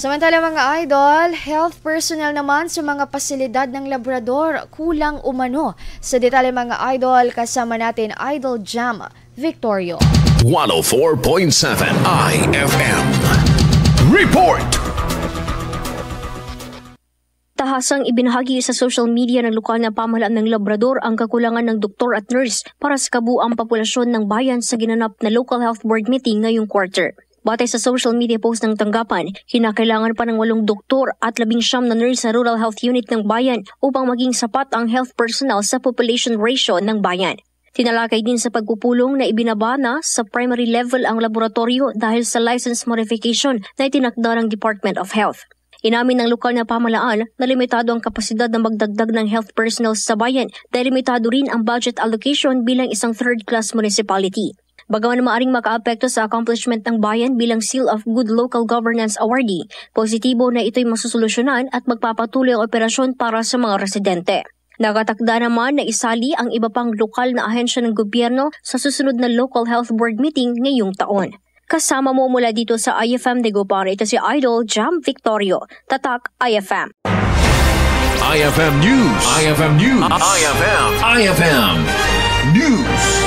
Samantala mga idol, health personnel naman sa mga pasilidad ng Labrador kulang umano. Sa detalye mga idol, kasama natin Idol Jam Victorio. 104.7 IFM Report! Tahasang ibinahagi sa social media ng lokal na pamahalaan ng Labrador ang kakulangan ng doktor at nurse para sa kabuuang populasyon ng bayan sa ginanap na Local Health Board meeting ngayong quarter. Batay sa social media post ng tanggapan, kinakailangan pa ng 8 doktor at 19 na nurse sa Rural Health Unit ng bayan upang maging sapat ang health personnel sa population ratio ng bayan. Tinalakay din sa pagpupulong na ibinaba na sa primary level ang laboratorio dahil sa license modification na itinakda ng Department of Health. Inamin ng lokal na pamahalaan na limitado ang kapasidad na magdagdag ng health personnel sa bayan dahil limitado rin ang budget allocation bilang isang third-class municipality. Bagaman maaring makaapekto sa accomplishment ng bayan bilang Seal of Good Local Governance Awardee, positibo na ito'y masusolusyonan at magpapatuloy ang operasyon para sa mga residente. Nakatakda naman na isali ang iba pang lokal na ahensya ng gobyerno sa susunod na Local Health Board meeting ngayong taon. Kasama mo mula dito sa IFM Dagupan, ito si Idol Jam Victorio, Tatak IFM. IFM News. IFM News. IFM News.